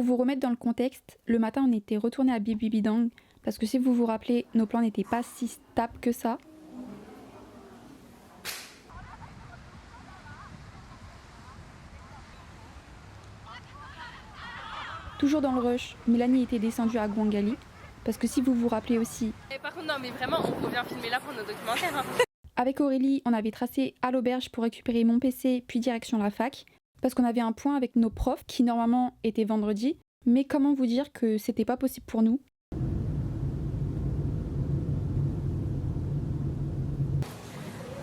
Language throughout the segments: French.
Pour vous remettre dans le contexte, le matin on était retourné à Bibibidang parce que si vous vous rappelez, nos plans n'étaient pas si stables que ça. Toujours dans le rush, Mélanie était descendue à Gwangali parce que si vous vous rappelez aussi... Par contre non mais vraiment on revient filmer là pour nos documentaires. Hein. Avec Aurélie, on avait tracé à l'auberge pour récupérer mon PC puis direction la fac parce qu'on avait un point avec nos profs qui normalement était vendredi, mais comment vous dire que c'était pas possible pour nous.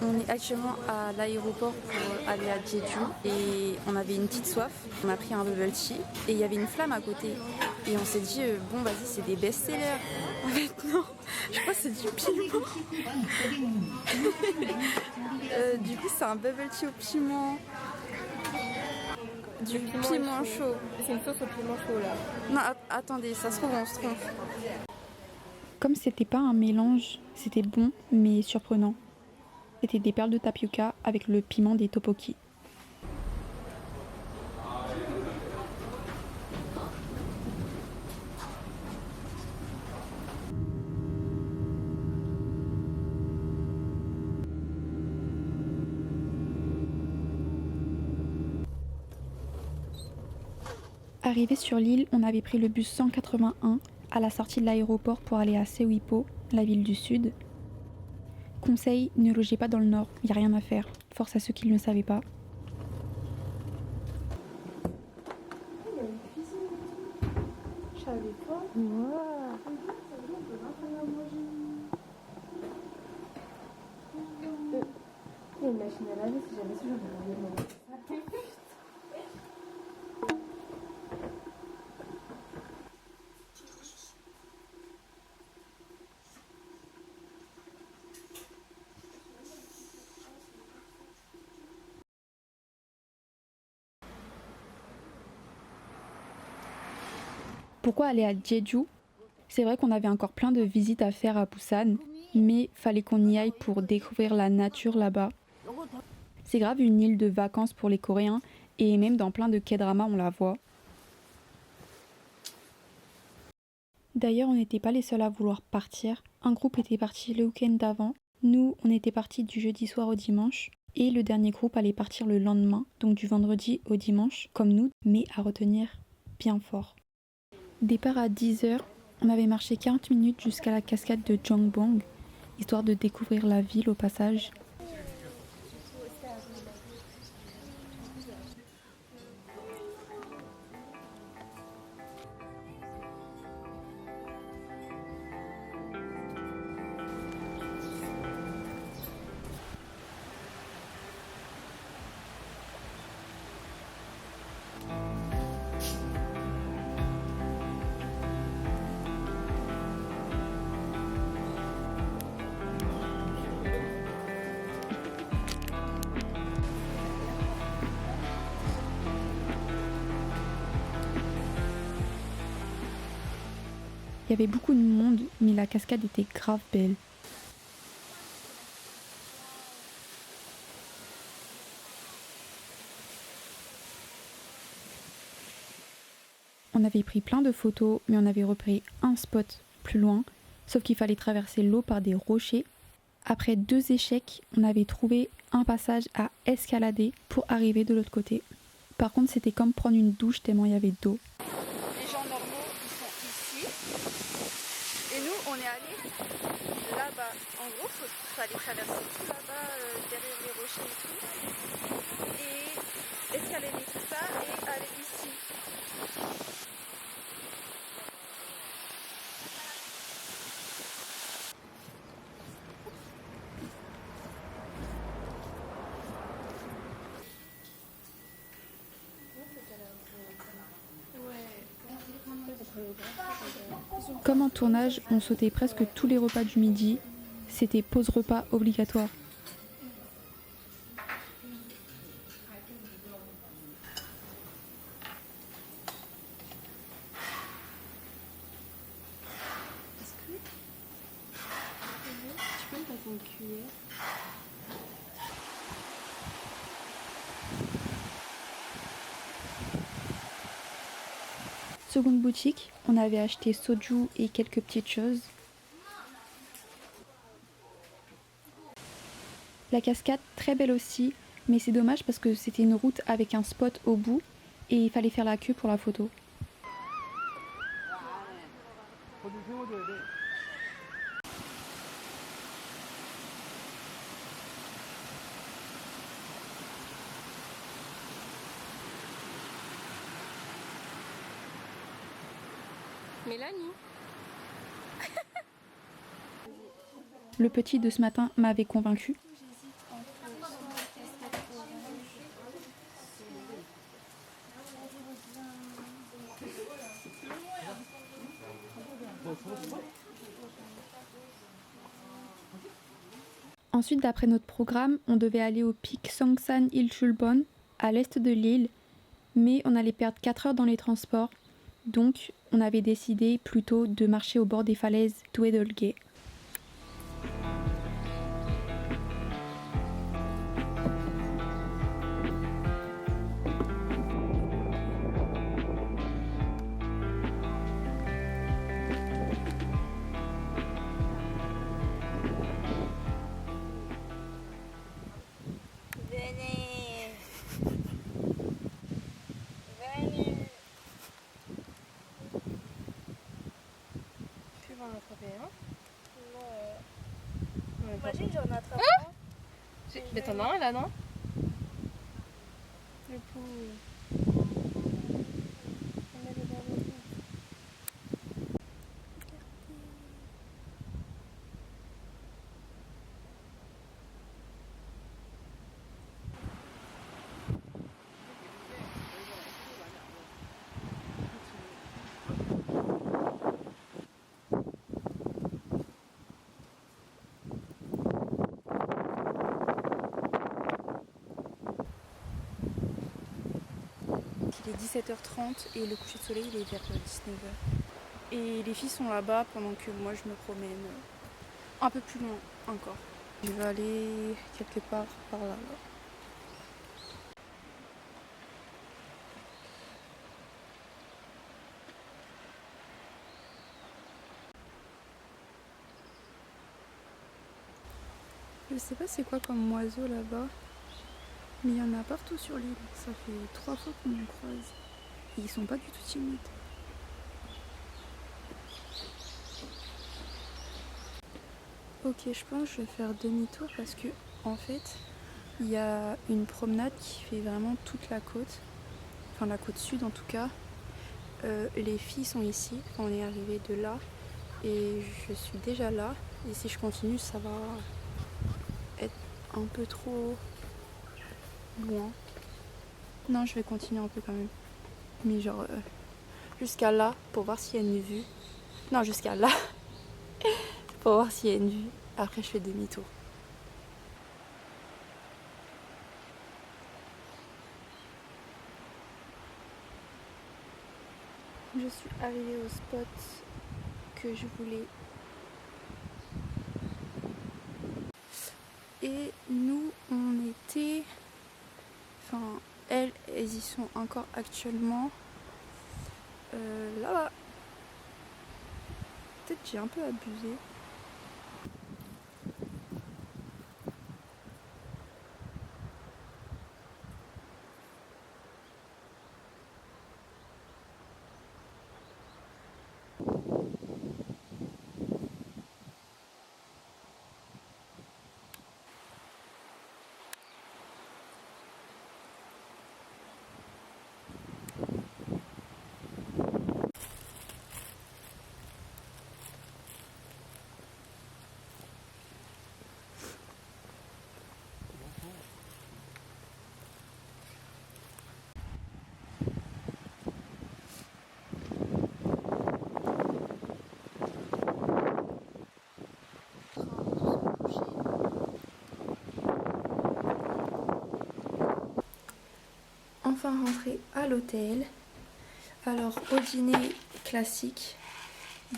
On est actuellement à l'aéroport pour aller à Jeju et on avait une petite soif. On a pris un bubble tea et il y avait une flamme à côté. Et on s'est dit, bon vas-y c'est des best-sellers. En fait non, je crois que c'est du piment. Du coup c'est un bubble tea au piment. Du piment chaud. C'est une sauce au piment chaud là. Non attendez, ça se trouve on se trompe. Comme c'était pas un mélange, c'était bon mais surprenant. C'était des perles de tapioca avec le piment des tteokbokki. Arrivé sur l'île, on avait pris le bus 181 à la sortie de l'aéroport pour aller à Sewipo, la ville du sud. Conseil, ne logez pas dans le nord, il n'y a rien à faire. Force à ceux qui ne le savaient pas. Je savais pas. Il y a une machine à laver si jamais ce genre de Pourquoi aller à Jeju? C'est vrai qu'on avait encore plein de visites à faire à Busan, mais fallait qu'on y aille pour découvrir la nature là-bas. C'est grave une île de vacances pour les Coréens, et même dans plein de K-dramas on la voit. D'ailleurs on n'était pas les seuls à vouloir partir. Un groupe était parti le week-end d'avant, nous on était partis du jeudi soir au dimanche, et le dernier groupe allait partir le lendemain, donc du vendredi au dimanche, comme nous, mais à retenir bien fort. Départ à 10h, on avait marché 40 minutes jusqu'à la cascade de Jongbong, histoire de découvrir la ville au passage. Il y avait beaucoup de monde, mais la cascade était grave belle. On avait pris plein de photos, mais on avait repris un spot plus loin, sauf qu'il fallait traverser l'eau par des rochers. Après 2 échecs, on avait trouvé un passage à escalader pour arriver de l'autre côté. Par contre, c'était comme prendre une douche tellement il y avait d'eau. Les gens normaux, ils sont ici. Et nous, on est allés là-bas. En gros, il fallait traverser tout là-bas, derrière les rochers et tout. Et escalader tout ça et aller ici. Comme en tournage, on sautait presque tous les repas du midi. C'était pause repas obligatoire. Tu peux me passer une cuillère? Ce seconde boutique, on avait acheté soju et quelques petites choses. La cascade, très belle aussi, mais c'est dommage parce que c'était une route avec un spot au bout et il fallait faire la queue pour la photo. Mélanie. Le petit de ce matin m'avait convaincu. Ensuite, d'après notre programme, on devait aller au pic Songsan Ilchulbon, à l'est de l'île, mais on allait perdre 4 heures dans les transports, donc on avait décidé plutôt de marcher au bord des falaises d'Ouedolge. Venez. Venez. Tu vas en attraper un? Non. Imagine, j'en attrape un. Mais t'en as un là, non? Le pauvre. On met le dans le lit. Il est 17h30 et le coucher de soleil il est vers 19h. Et les filles sont là-bas pendant que moi je me promène un peu plus loin encore. Je vais aller quelque part par là. Je sais pas c'est quoi comme oiseau là-bas, mais il y en a partout sur l'île. Ça fait 3 fois qu'on en croise. Et ils sont pas du tout timides. Ok, je pense que je vais faire demi-tour parce que en fait, il y a une promenade qui fait vraiment toute la côte, enfin la côte sud en tout cas. Les filles sont ici, on est arrivé de là et je suis déjà là. Et si je continue, ça va être un peu trop loin. Non, je vais continuer un peu quand même, mais genre jusqu'à là pour voir s'il y a une vue. Non, jusqu'à là pour voir s'il y a une vue. Après, je fais demi-tour. Je suis arrivée au spot que je voulais. Et nous, on était... Enfin, elles y sont encore actuellement. Là-bas. Peut-être j'ai un peu abusé. Enfin rentrée à l'hôtel. Alors au dîner classique,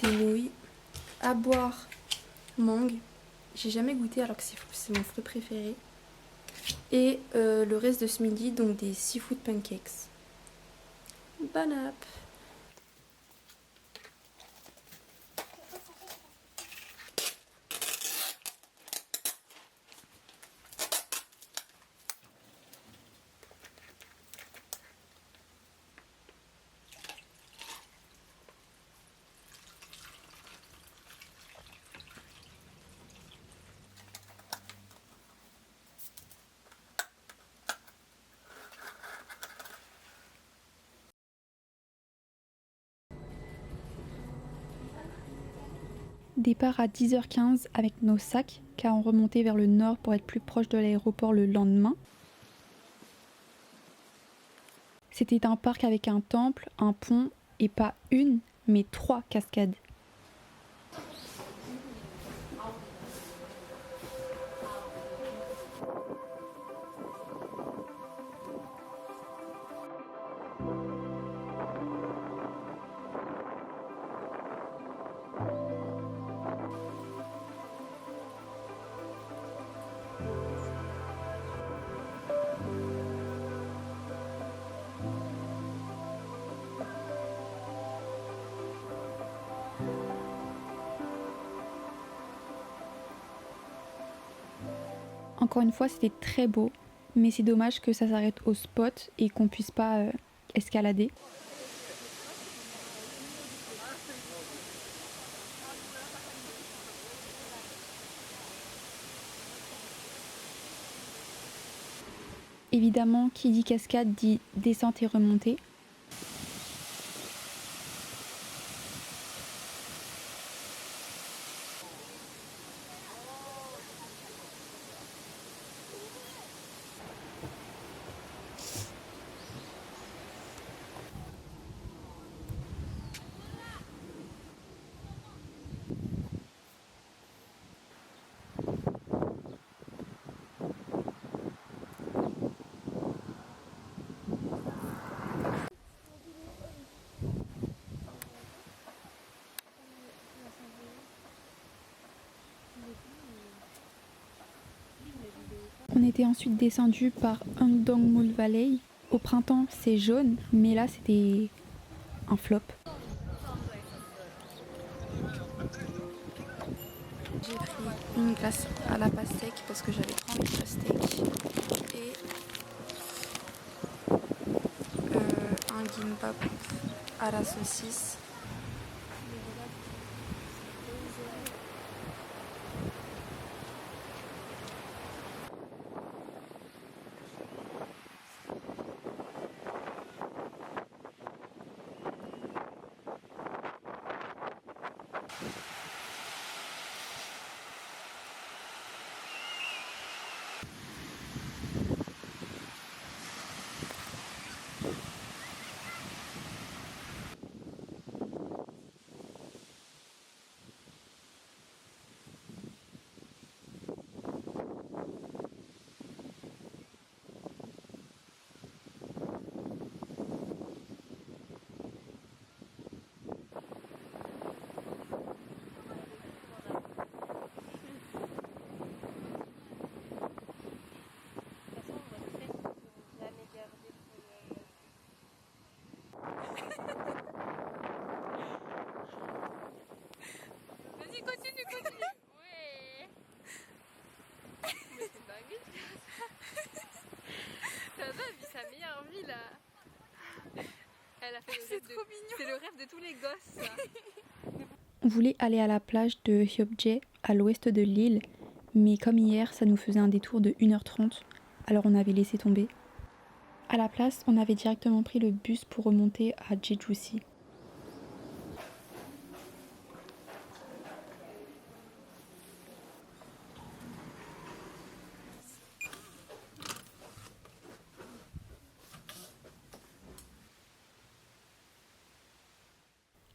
des nouilles, à boire mangue. J'ai jamais goûté alors que c'est mon fruit préféré. Et le reste de ce midi, donc des seafood pancakes. Bon app. Départ à 10h15 avec nos sacs, car on remontait vers le nord pour être plus proche de l'aéroport le lendemain. C'était un parc avec un temple, un pont et pas une, mais 3 cascades. Encore une fois, c'était très beau, mais c'est dommage que ça s'arrête au spot et qu'on puisse pas escalader. Évidemment, qui dit cascade dit descente et remontée. On était ensuite descendu par Ungdongmul Valley. Au printemps, c'est jaune, mais là, c'était un flop. J'ai pris une glace à la pastèque parce que j'avais trop envie de pastèque et un gimbap à la saucisse. Vas-y, continue. Ouais. Mais c'est dingue. Tata a vu sa meilleure vie là. Elle a fait le rêve trop mignon. C'est le rêve de tous les gosses ça. On voulait aller à la plage de Hyopje, à l'ouest de l'île, mais comme hier, ça nous faisait un détour de 1h30, alors on avait laissé tomber. À la place, on avait directement pris le bus pour remonter à Jeju-si.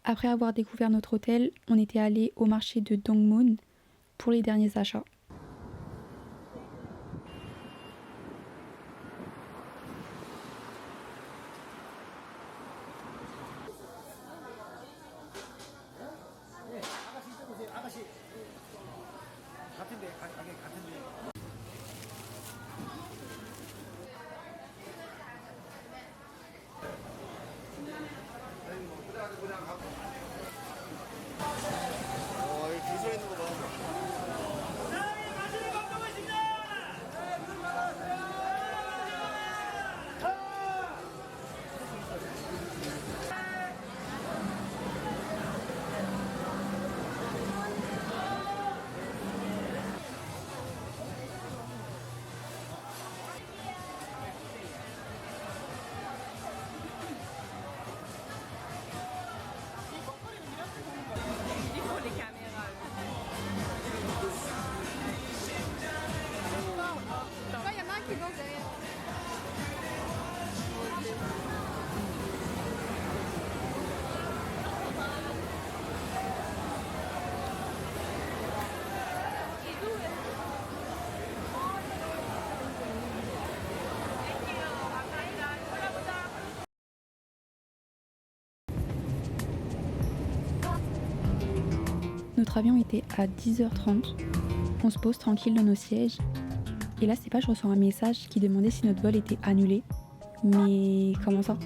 Après avoir découvert notre hôtel, on était allé au marché de Dongmun pour les derniers achats. 줄 서 있는 거 봐. Notre avion était à 10h30. On se pose tranquille dans nos sièges. Et là, c'est pas, je reçois un message qui demandait si notre vol était annulé. Mais comment ça?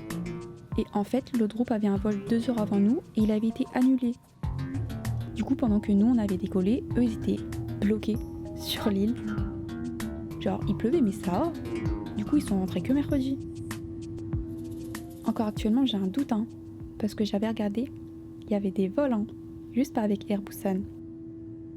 Et en fait, l'autre groupe avait un vol 2 heures avant nous et il avait été annulé. Du coup, pendant que nous, on avait décollé, eux, ils étaient bloqués sur l'île. Genre, il pleuvait, mais ça va. Du coup, ils sont rentrés que mercredi. Encore actuellement, j'ai un doute, parce que j'avais regardé, il y avait des vols, juste pas avec Air Busan.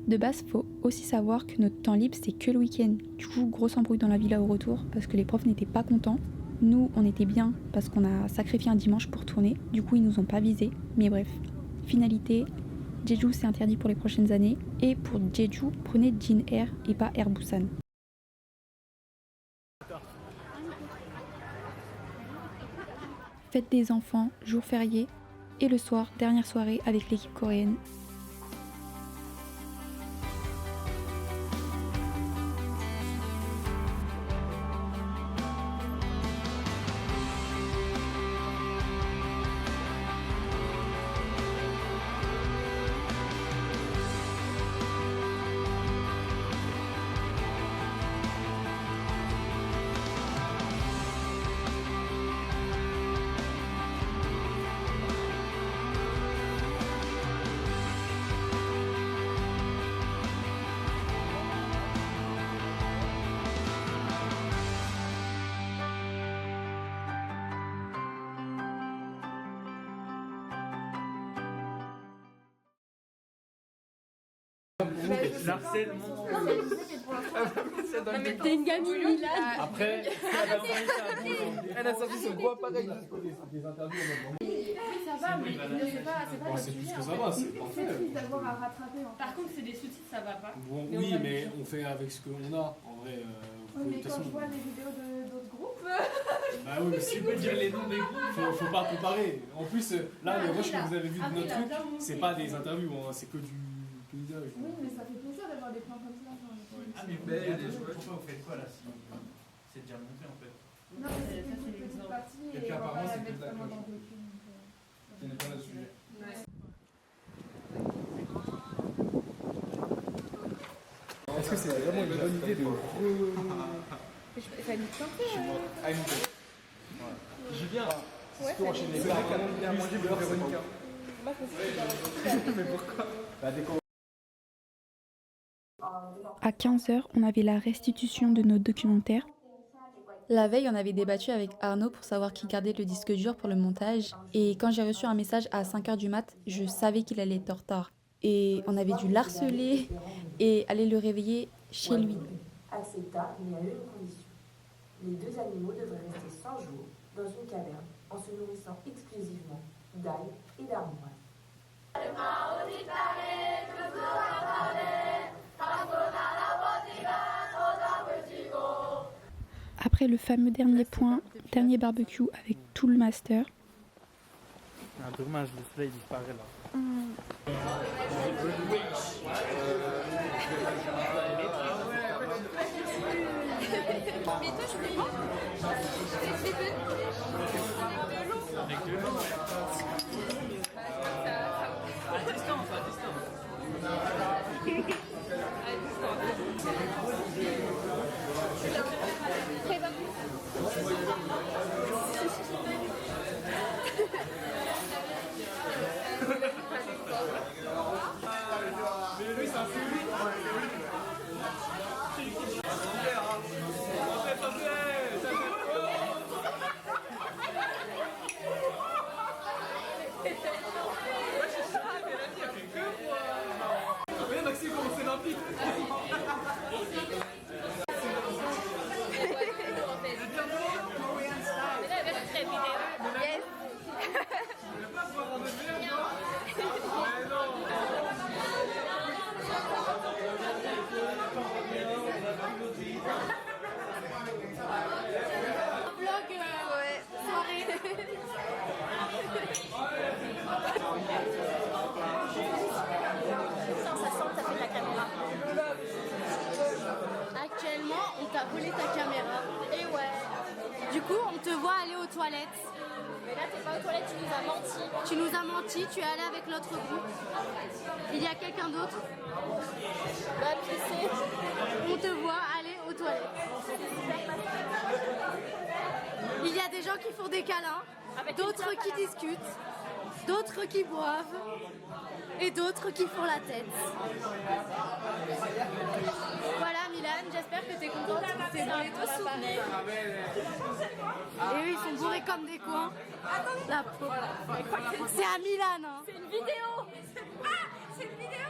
De base, faut aussi savoir que notre temps libre, c'est que le week-end. Du coup, grosse embrouille dans la villa au retour, parce que les profs n'étaient pas contents. Nous, on était bien, parce qu'on a sacrifié un dimanche pour tourner. Du coup, ils nous ont pas visés. Mais bref, finalité, Jeju, c'est interdit pour les prochaines années. Et pour Jeju, prenez Jin Air et pas Air Busan. Fête des enfants, jour férié, et le soir, dernière soirée avec l'équipe coréenne. L'harcèlement. Non mais t'es une gamine Milan. Après, elle a sorti son bois pareil. Des interviews Oui, ça va, mais c'est pas c'est tout ce que ça va, c'est parfait. c'est triste d'avoir à rattraper. Par contre, c'est des sous-titres, ça va pas. Bon, oui, mais on fait avec ce qu'on a. En vrai, Oui, mais quand je vois les vidéos d'autres groupes. Bah oui, mais si vous dire les noms des groupes, faut pas comparer. En plus, là, les rushs que vous avez vu de notre truc, c'est pas des interviews, c'est que du paysage. Oui, mais ça fait plaisir d'avoir des plans comme ça. Ah mais pourquoi vous faites quoi là si... C'est déjà monté en fait. Non, mais c'est une petite partie Et et puis on va apparemment, pas la c'est que mettre de la vraiment cloche. dans le document. Ce n'est pas le sujet. Est-ce que c'est vraiment une bonne idée de Ça nous tente. J'y viens. Ouais, Pour enchaîner les plats, bien manger beurre, Véronica. Mais pourquoi? Bah déco. À 15h, on avait la restitution de nos documentaires. La veille, on avait débattu avec Arnaud pour savoir qui gardait le disque dur pour le montage. Et quand j'ai reçu un message à 5h du mat, je savais qu'il allait être en retard. Et on avait dû l'harceler et aller le réveiller chez lui. Accepta, mais à une condition. Les deux animaux devraient rester 100 jours dans une caverne en se nourrissant exclusivement d'algues et d'armoires. Après le fameux dernier point, dernier barbecue avec tout le master. Ah, dommage, le soleil disparaît là. Mais toi je me demande, c'est de l'eau. Avec de l'eau. À distance. Actuellement, on t'a volé ta caméra. Et ouais. Du coup, on te voit aller aux toilettes. Mais là, t'es pas aux toilettes, tu nous as menti. Tu nous as menti, tu es allé avec l'autre groupe. Il y a quelqu'un d'autre? Va pisser. On te voit aller aux toilettes. Il y a des gens qui font des câlins, d'autres qui discutent, d'autres qui boivent et d'autres qui font la tête. Voilà Milan, j'espère que tu es contente. C'est dans les deux souvenirs. Et eux ils sont bourrés comme des coins. La pauvre. C'est à Milan. Hein. C'est une vidéo. Ah, c'est une vidéo.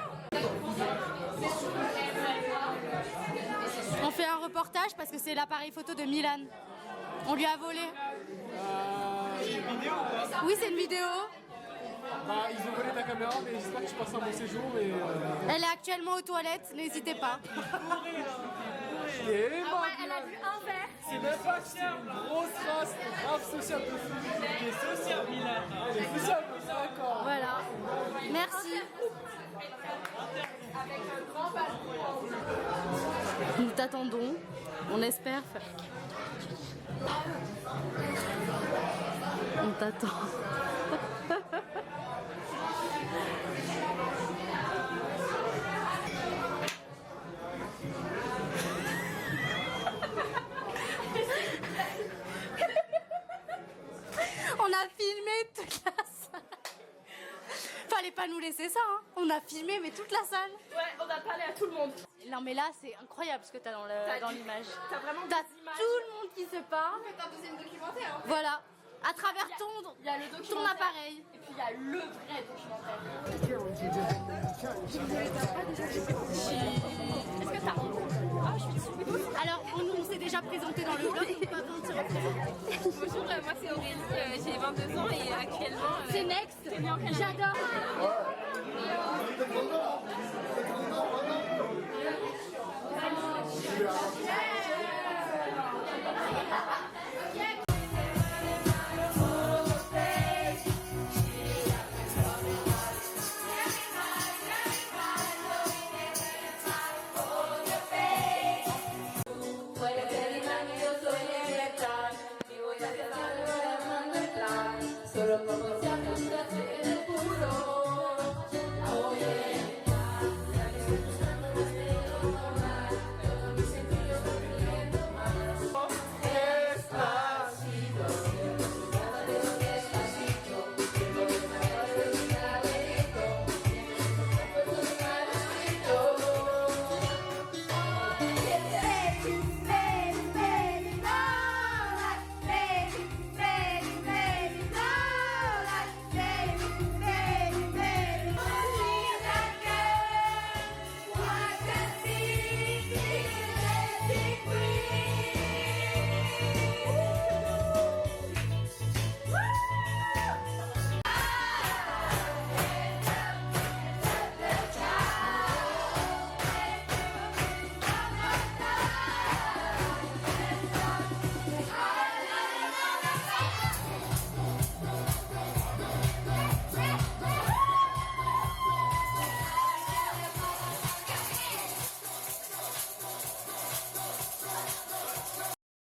On fait un reportage parce que c'est l'appareil photo de Milan. On lui a volé. C'est une vidéo ou pas? Oui, c'est une vidéo. Bah, ils ont volé ta caméra, mais j'espère que tu passes un bon séjour. Et Elle est actuellement aux toilettes, n'hésitez pas. Et Elle a bu un verre. c'est même pas que c'est une grosse race, grave sociable de fou. Il est social, Milan. Elle est sociable, d'accord. Voilà. Merci. Nous t'attendons. On espère faire. On t'attend. On a filmé toute la salle. Fallait pas nous laisser ça, hein. On a filmé mais toute la salle. Ouais, on a parlé à tout le monde. Non mais là c'est incroyable ce que t'as dans l'image. T'as vraiment T'as des images. tout le monde qui se parle. C'est un deuxième documentaire. Voilà. À travers Il y a le ton documentaire. appareil. Et puis il y a le vrai documentaire. Est-ce que t'as honte? Ah, je suis dessus. Alors on s'est déjà présenté dans le vlog, donc pas besoin de se représenter. Bonjour, moi c'est Aurélie, j'ai 22 ans et actuellement... C'est Next. J'adore.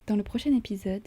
Dans le prochain épisode,